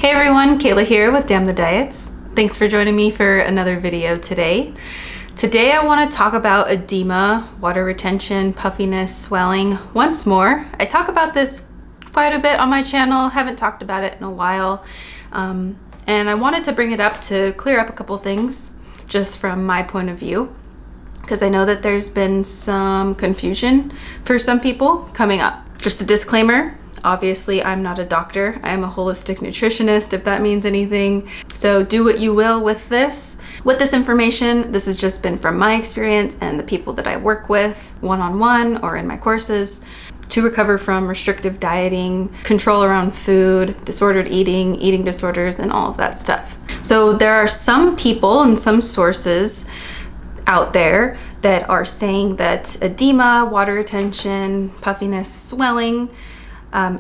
Hey everyone, Kayla here with Damn the Diets. Thanks for joining me for another video today. Today I want to talk about edema, water retention, puffiness, swelling once more. I talk about this quite a bit on my channel, haven't talked about it in a while. And I wanted to bring it up to clear up a couple things just from my point of view, because I know that there's been some confusion for some people coming up. Just a disclaimer. Obviously, I'm not a doctor. I am a holistic nutritionist, if that means anything. So do what you will with this. With this information, this has just been from my experience and the people that I work with one-on-one or in my courses to recover from restrictive dieting, control around food, disordered eating, eating disorders, and all of that stuff. So there are some people and some sources out there that are saying that edema, water retention, puffiness, swelling,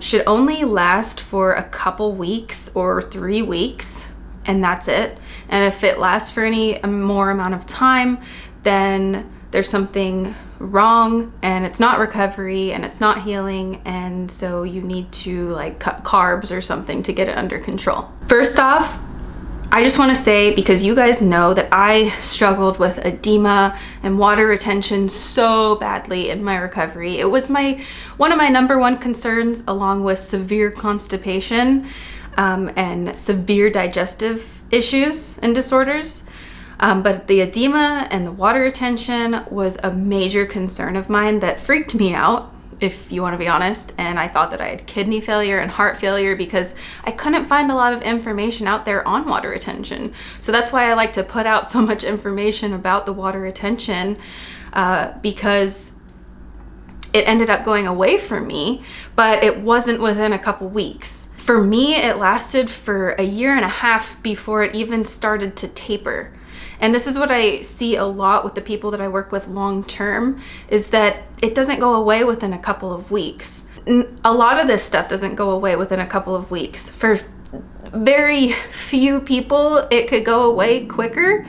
should only last for a couple weeks or 3 weeks, and that's it. And if it lasts for any more amount of time, then there's something wrong and it's not recovery and it's not healing, and so you need to cut carbs or something to get it under control. First off, I just want to say, because you guys know that I struggled with edema and water retention so badly in my recovery. It was one of my number one concerns, along with severe constipation and severe digestive issues and disorders. But the edema and the water retention was a major concern of mine that freaked me out, if you want to be honest. And I thought that I had kidney failure and heart failure because I couldn't find a lot of information out there on water retention. So that's why I like to put out so much information about the water retention, because it ended up going away from me, but it wasn't within a couple weeks. For me, it lasted for 1.5 years before it even started to taper. And this is what I see a lot with the people that I work with long term, is that it doesn't go away within a couple of weeks. A lot of this stuff doesn't go away within a couple of weeks. For very few people, it could go away quicker.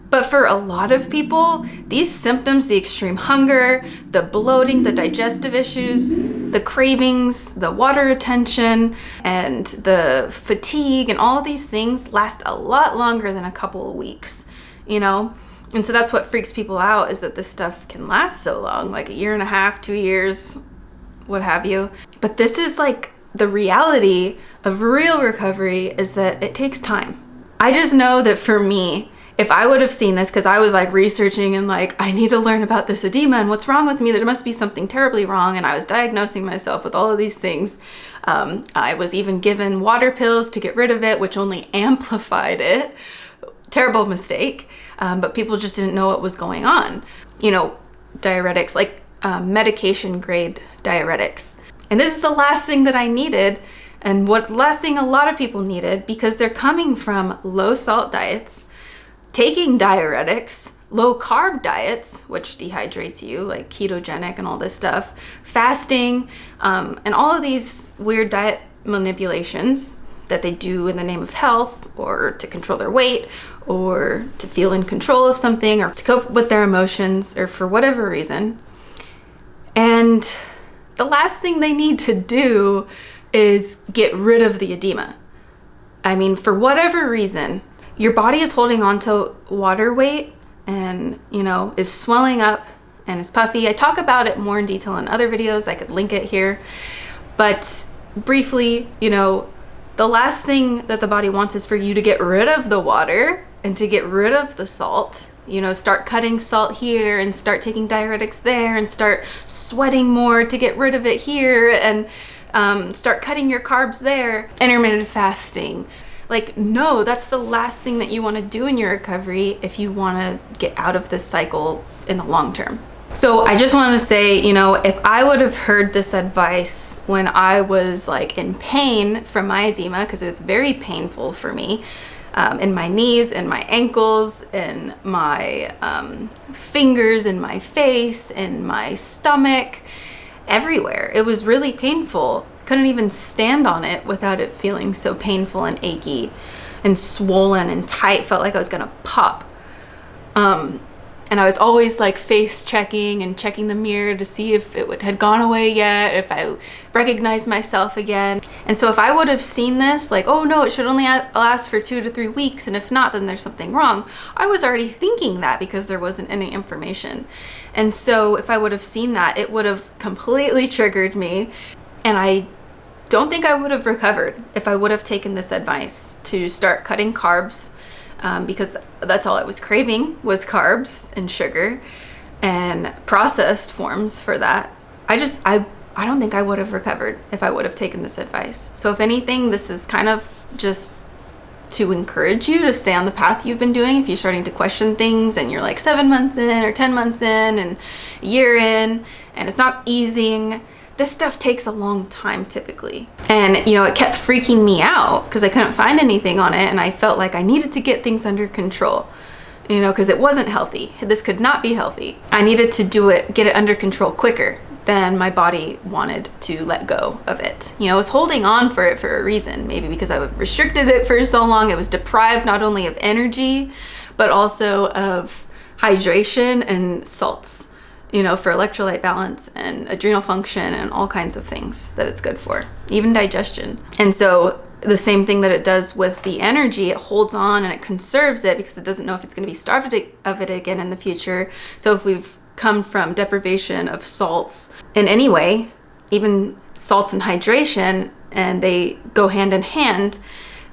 But for a lot of people, these symptoms, the extreme hunger, the bloating, the digestive issues, the cravings, the water retention, and the fatigue, and all of these things last a lot longer than a couple of weeks, you know? And so that's what freaks people out, is that this stuff can last so long, like 1.5 years, 2 years, what have you. But this is the reality of real recovery, is that it takes time. I just know that for me, if I would have seen this, because I was researching and I need to learn about this edema and what's wrong with me, there must be something terribly wrong, and I was diagnosing myself with all of these things. I was even given water pills to get rid of it, which only amplified it. Terrible mistake, but people just didn't know what was going on. Diuretics, medication grade diuretics. And this is the last thing that I needed, and last thing a lot of people needed, because they're coming from low salt diets, taking diuretics, low carb diets, which dehydrates you, like ketogenic and all this stuff, fasting, and all of these weird diet manipulations that they do in the name of health, or to control their weight, or to feel in control of something, or to cope with their emotions, or for whatever reason. And the last thing they need to do is get rid of the edema. I mean, for whatever reason, your body is holding on to water weight and, is swelling up and is puffy. I talk about it more in detail in other videos. I could link it here. But briefly, the last thing that the body wants is for you to get rid of the water and to get rid of the salt. Start cutting salt here and start taking diuretics there and start sweating more to get rid of it here, and start cutting your carbs there. Intermittent fasting. No, that's the last thing that you want to do in your recovery if you want to get out of this cycle in the long term. So I just want to say, if I would have heard this advice when I was in pain from my edema, because it was very painful for me, in my knees, in my ankles, in my fingers, in my face, in my stomach, everywhere. It was really painful. Couldn't even stand on it without it feeling so painful and achy and swollen and tight. Felt like I was gonna pop. And And I was always like face checking and checking the mirror to see if had gone away yet, if I recognized myself again. And so if I would have seen this, like, oh no, it should only last for 2 to 3 weeks, and if not, then there's something wrong. I was already thinking that because there wasn't any information. And so if I would have seen that, it would have completely triggered me. And I don't think I would have recovered if I would have taken this advice to start cutting carbs, because that's all I was craving was carbs and sugar and processed forms for that. I don't think I would have recovered if I would have taken this advice. So if anything, this is kind of just to encourage you to stay on the path you've been doing. If you're starting to question things and you're like 7 months in or 10 months in and a year in and it's not easing, this stuff takes a long time typically. And you know, it kept freaking me out because I couldn't find anything on it, and I felt like I needed to get things under control, you know, because it wasn't healthy. This could not be healthy. I needed to get it under control quicker than my body wanted to let go of it. You know, I was holding on for it for a reason, maybe because I restricted it for so long. It was deprived not only of energy, but also of hydration and salts, you know, for electrolyte balance and adrenal function and all kinds of things that it's good for, even digestion. And so the same thing that it does with the energy, it holds on and it conserves it because it doesn't know if it's going to be starved of it again in the future. So if we've come from deprivation of salts in any way, even salts and hydration, and they go hand in hand,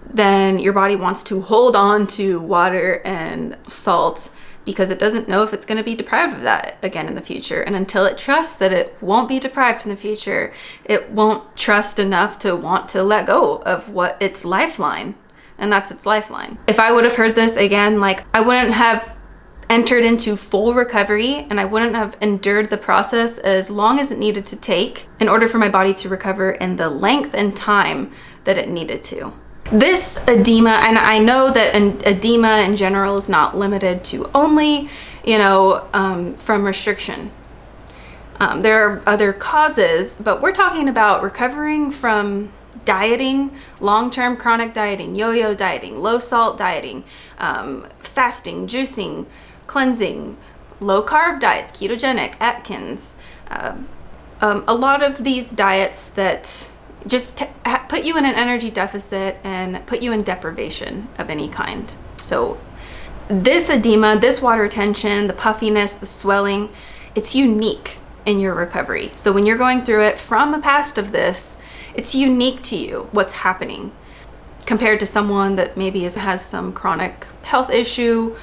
then your body wants to hold on to water and salt because it doesn't know if it's going to be deprived of that again in the future. And until it trusts that it won't be deprived in the future, it won't trust enough to want to let go of what its lifeline, and that's its lifeline. If I would have heard this again, like, I wouldn't have entered into full recovery, and I wouldn't have endured the process as long as it needed to take in order for my body to recover in the length and time that it needed to. This edema, and I know that an edema in general is not limited to only, you know, from restriction. There are other causes, but we're talking about recovering from dieting, long-term chronic dieting, yo-yo dieting, low-salt dieting, fasting, juicing, cleansing, low-carb diets, ketogenic, Atkins, a lot of these diets that just put you in an energy deficit and put you in deprivation of any kind. So this edema, this water retention, the puffiness, the swelling, it's unique in your recovery. So when you're going through it from a past of this, it's unique to you what's happening compared to someone that maybe has some chronic health issue,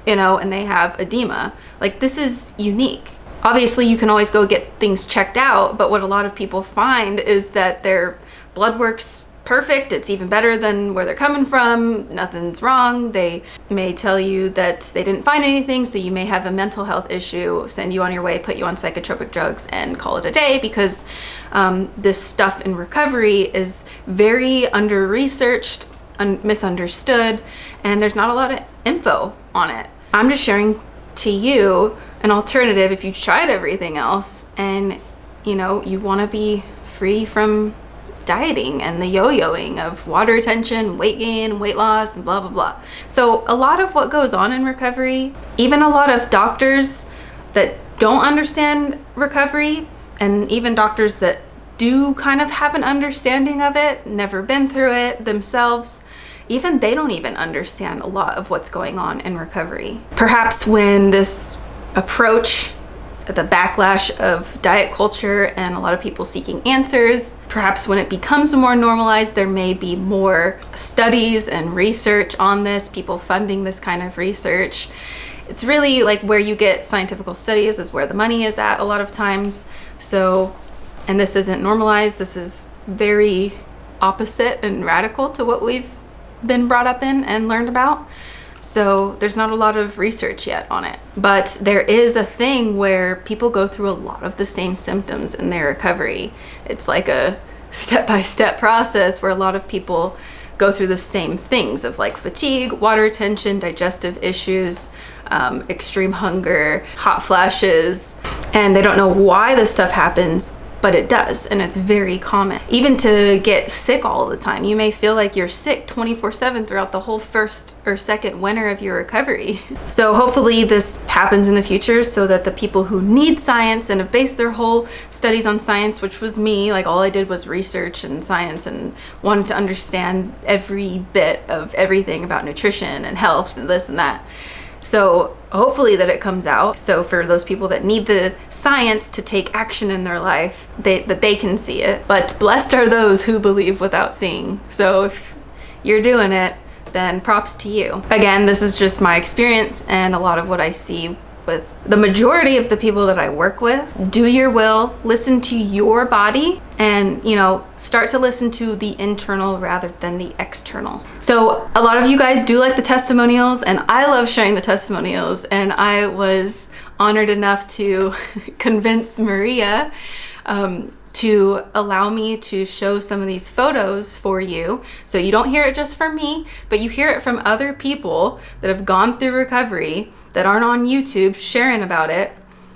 you know, and they have edema. Like, this is unique. Obviously, you can always go get things checked out, but what a lot of people find is that their blood work's perfect. It's even better than where they're coming from. Nothing's wrong. They may tell you that they didn't find anything, so you may have a mental health issue, send you on your way, put you on psychotropic drugs, and call it a day, because this stuff in recovery is very under-researched, misunderstood, and there's not a lot of info on it. I'm just sharing to you an alternative if you've tried everything else and, you know, you want to be free from dieting and the yo-yoing of water retention, weight gain, weight loss, and blah, blah, blah. So a lot of what goes on in recovery, even a lot of doctors that don't understand recovery, and even doctors that do kind of have an understanding of it, never been through it themselves, even they don't even understand a lot of what's going on in recovery. Perhaps when this approach, the backlash of diet culture and a lot of people seeking answers, perhaps when it becomes more normalized, there may be more studies and research on this, people funding this kind of research. It's really like where you get scientific studies is where the money is at a lot of times. So, and this isn't normalized. This is very opposite and radical to what we've been brought up in and learned about. So there's not a lot of research yet on it, but there is a thing where people go through a lot of the same symptoms in their recovery. It's like a step-by-step process where a lot of people go through the same things of like fatigue, water retention, digestive issues, extreme hunger, hot flashes, and they don't know why this stuff happens but it does, and it's very common. Even to get sick all the time. You may feel like you're sick 24/7 throughout the whole first or second winter of your recovery. So hopefully this happens in the future so that the people who need science and have based their whole studies on science, which was me, like all I did was research and science and wanted to understand every bit of everything about nutrition and health and this and that. So hopefully that it comes out. So for those people that need the science to take action in their life, that they can see it. But blessed are those who believe without seeing. So if you're doing it, then props to you. Again, this is just my experience and a lot of what I see with the majority of the people that I work with. Do your will, listen to your body, and start to listen to the internal rather than the external. So a lot of you guys do like the testimonials, and I love sharing the testimonials, and I was honored enough to convince Maria to allow me to show some of these photos for you. So you don't hear it just from me, but you hear it from other people that have gone through recovery, that aren't on YouTube sharing about it,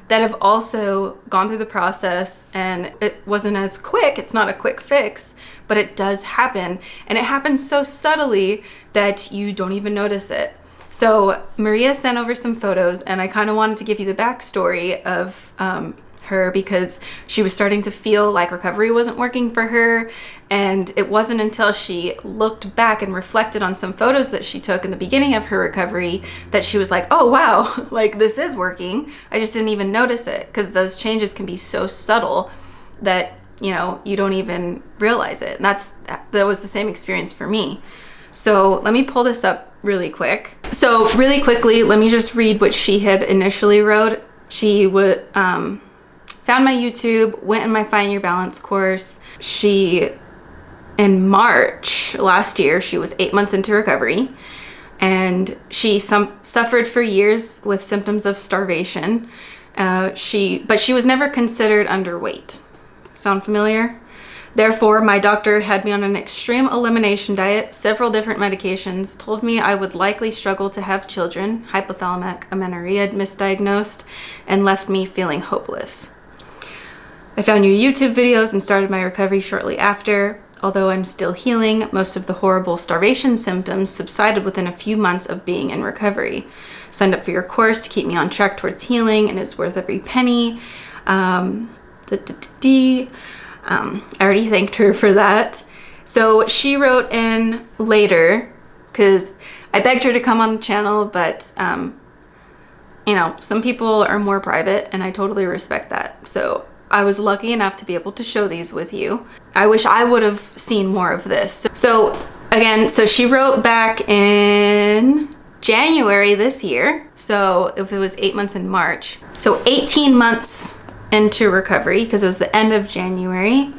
that have also gone through the process, and it wasn't as quick. It's not a quick fix, but it does happen, and it happens so subtly that you don't even notice it. So Maria sent over some photos, and I kind of wanted to give you the backstory of her, because she was starting to feel like recovery wasn't working for her, and it wasn't until she looked back and reflected on some photos that she took in the beginning of her recovery that she was like, oh wow, like this is working. I just didn't even notice it, because those changes can be so subtle that you don't even realize it. And that was the same experience for me. So let me pull this up really quick. So really quickly, let me just read what she had initially wrote. She would found my YouTube, went in my Find Your Balance course. In March last year, she was 8 months into recovery, and she suffered for years with symptoms of starvation. But she was never considered underweight. Sound familiar? Therefore, my doctor had me on an extreme elimination diet, several different medications, told me I would likely struggle to have children, hypothalamic amenorrhea misdiagnosed, and left me feeling hopeless. I found your YouTube videos and started my recovery shortly after. Although I'm still healing, most of the horrible starvation symptoms subsided within a few months of being in recovery. Signed up for your course to keep me on track towards healing, and it's worth every penny. I already thanked her for that. So she wrote in later, because I begged her to come on the channel, but some people are more private, and I totally respect that. So I was lucky enough to be able to show these with you. I wish I would have seen more of this. So she wrote back in January this year. So if it was 8 months in March, so 18 months into recovery, because it was the end of January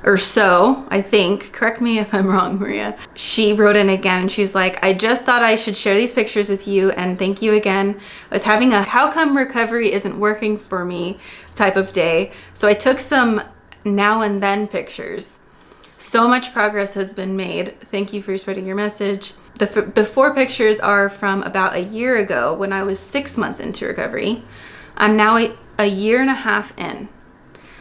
or so, I think. Correct me if I'm wrong, Maria. She wrote in again, and she's like, I just thought I should share these pictures with you, and thank you again. I was having a how come recovery isn't working for me type of day. So I took some now and then pictures. So much progress has been made. Thank you for spreading your message. The before pictures are from about a year ago when I was 6 months into recovery. I'm now a year and a half in.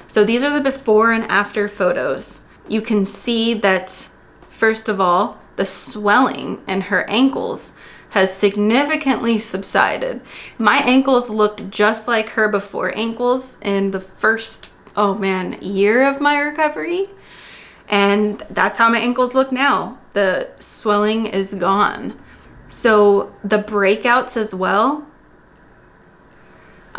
So these are the before and after photos. You can see that, first of all, the swelling in her ankles has significantly subsided. My ankles looked just like her before ankles in the first, year of my recovery. And that's how my ankles look now. The swelling is gone. So the breakouts as well.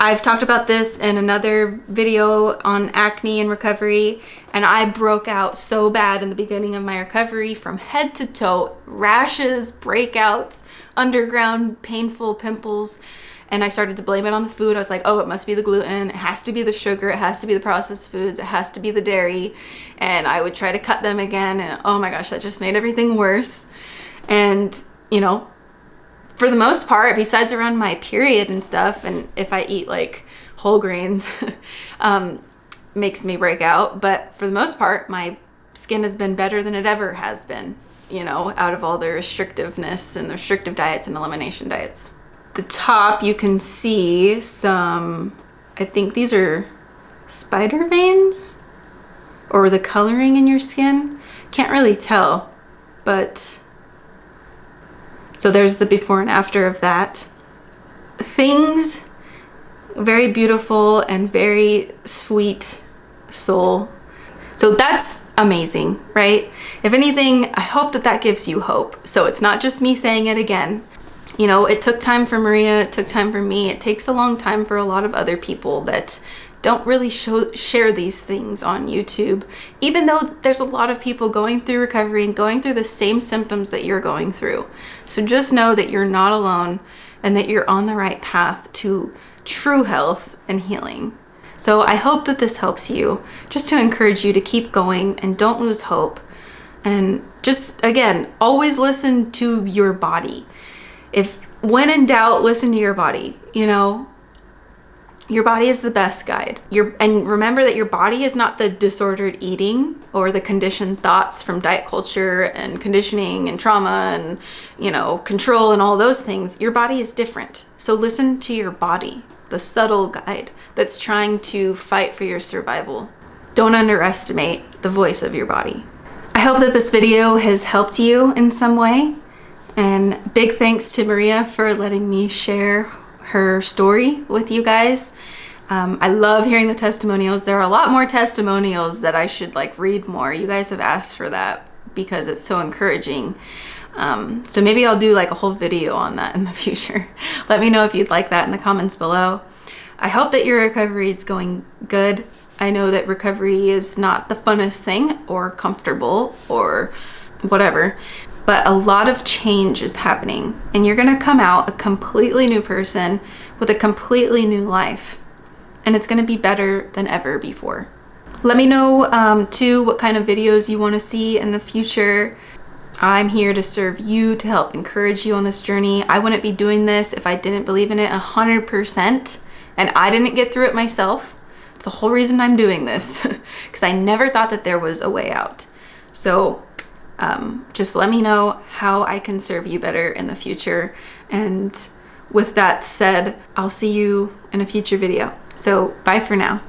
I've talked about this in another video on acne and recovery, and I broke out so bad in the beginning of my recovery from head to toe, rashes, breakouts, underground painful pimples, and I started to blame it on the food. I was like, oh, it must be the gluten, it has to be the sugar, it has to be the processed foods, it has to be the dairy, and I would try to cut them again, and oh my gosh, that just made everything worse. And for the most part, besides around my period and stuff, and if I eat like whole grains, makes me break out. But for the most part, my skin has been better than it ever has been, out of all the restrictiveness and the restrictive diets and elimination diets. The top, you can see some, I think these are spider veins. or the coloring in your skin. Can't really tell, but so there's the before and after of that. Things, very beautiful and very sweet soul. So that's amazing, right? If anything, I hope that that gives you hope. So it's not just me saying it again. You know, it took time for Maria, it took time for me. It takes a long time for a lot of other people that don't really share these things on YouTube, even though there's a lot of people going through recovery and going through the same symptoms that you're going through. So just know that you're not alone and that you're on the right path to true health and healing. So I hope that this helps you, just to encourage you to keep going and don't lose hope. And just, again, always listen to your body. When in doubt, listen to your body. You know, your body is the best guide. And remember that your body is not the disordered eating or the conditioned thoughts from diet culture and conditioning and trauma and, you know, control and all those things. Your body is different. So listen to your body, the subtle guide that's trying to fight for your survival. Don't underestimate the voice of your body. I hope that this video has helped you in some way. And big thanks to Maria for letting me share her story with you guys. I love hearing the testimonials. There are a lot more testimonials that I should read more. You guys have asked for that because it's so encouraging. So maybe I'll do a whole video on that in the future. Let me know if you'd like that in the comments below. I hope that your recovery is going good. I know that recovery is not the funnest thing or comfortable or whatever, but a lot of change is happening and you're gonna come out a completely new person with a completely new life. And it's gonna be better than ever before. Let me know too what kind of videos you wanna see in the future. I'm here to serve you, to help encourage you on this journey. I wouldn't be doing this if I didn't believe in it 100%, and I didn't get through it myself. It's the whole reason I'm doing this, because I never thought that there was a way out. So just let me know how I can serve you better in the future. And with that said, I'll see you in a future video. So bye for now.